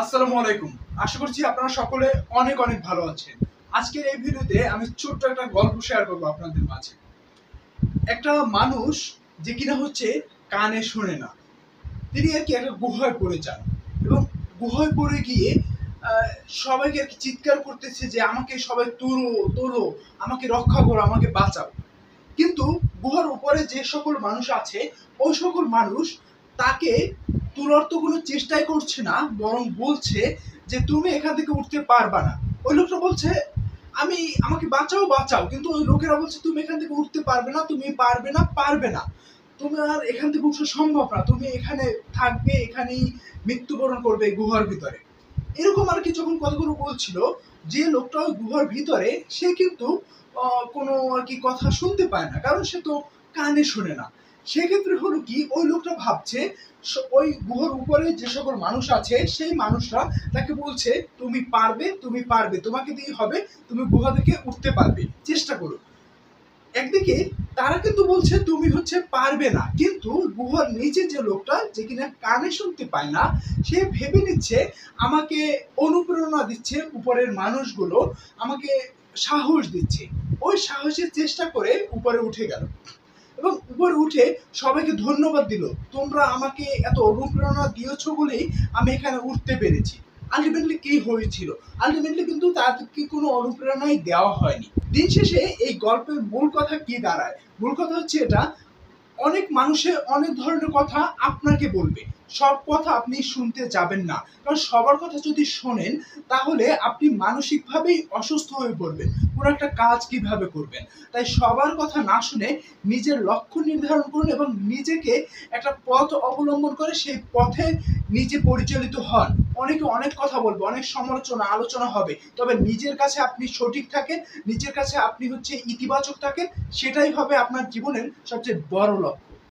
আসসালামু আলাইকুম। আশা করছি আপনারা সকলে অনেক অনেক ভালো আছেন। আজকের এই ভিডিওতে আমি ছোট্ট একটা গল্প শেয়ার করব আপনাদের মাঝে। একটা মানুষ যে কিনা হচ্ছে কানে শোনে না, তিনি আর কি একটা গুহায় পড়ে যান এবং গুহায় পড়ে গিয়ে আহ, সবাইকে আর কি চিৎকার করতেছে যে আমাকে সবাই তোলো তোলো, আমাকে রক্ষা করো, আমাকে বাঁচাও। কিন্তু গুহার উপরে যে সকল মানুষ আছে ওই সকল মানুষ তাকে তোলার তো কোনো চেষ্টাই করছে না, বরং বলছে যে তুমি এখান থেকে উঠতে পারবা না। ওই লোকটা বলছে আমি আমাকে বাঁচাও বাঁচাও, কিন্তু ওই লোকেরা বলছে তুমি এখান থেকে উঠতে পারবে না, তুমি পারবে না, পারবে না, তুমি আর এখান থেকে উঠা সম্ভব না, তুমি এখানে থাকবে, এখানেই মৃত্যুবরণ করবে এই গুহার ভিতরে। এরকম আর কি যখন কথাগুলো বলছিল, যে লোকটা ওই গুহার ভিতরে সে কিন্তু কোনো আর কি কথা শুনতে পায় না, কারণ সে তো কানে শোনে না। সেক্ষেত্রে হলো কি, ওই লোকটা ভাবছে ওই গুহার উপরে যে সকল মানুষ আছে সেই মানুষরা তাকে বলছে তুমি পারবে, তুমি পারবে, তোমাকে দিয়ে হবে, তুমি গুহা থেকে উঠতে পারবে, চেষ্টা করো। একদিকে তারা কিন্তু বলছে তুমি হচ্ছে পারবে না, কিন্তু গুহার নিচে যে লোকটা যে কিনা কানে শুনতে পায় না, সে ভেবে নিচ্ছে আমাকে অনুপ্রেরণা দিচ্ছে উপরের মানুষগুলো, আমাকে সাহস দিচ্ছে। ওই সাহসের চেষ্টা করে উপরে উঠে গেল এবং উপরে উঠে সবাইকে ধন্যবাদ দিল, তোমরা আমাকে এত অনুপ্রেরণা দিয়েছো বলেই আমি এখানে উঠতে পেরেছি। আলটিমেটলি কি হয়েছিল? আলটিমেটলি কিন্তু তাদেরকে কোনো অনুপ্রেরণাই দেওয়া হয়নি। দিন শেষে এই গল্পের মূল কথা কি দাঁড়ায়? মূল কথা হচ্ছে এটা, অনেক মানুষে অনেক ধরনের কথা আপনাকে বলবে, সব কথা আপনি শুনতে যাবেন না, কারণ সবার কথা যদি শোনেন তাহলে আপনি মানসিকভাবেই অসুস্থ হয়ে পড়বেন, কোনো একটা কাজ কিভাবে করবেন। তাই সবার কথা না শুনে নিজের লক্ষ্য নির্ধারণ করুন এবং নিজেকে একটা পথ অবলম্বন করে সেই পথে নিজে পরিচালিত হন। অনেকে অনেক কথা বলবে, অনেক সমালোচনা আলোচনা হবে, তবে নিজের কাছে আপনি সঠিক থাকেন, নিজের কাছে আপনি হচ্ছে ইতিবাচক থাকেন, সেটাই হবে আপনার জীবনের সবচেয়ে বড় লক্ষ্য।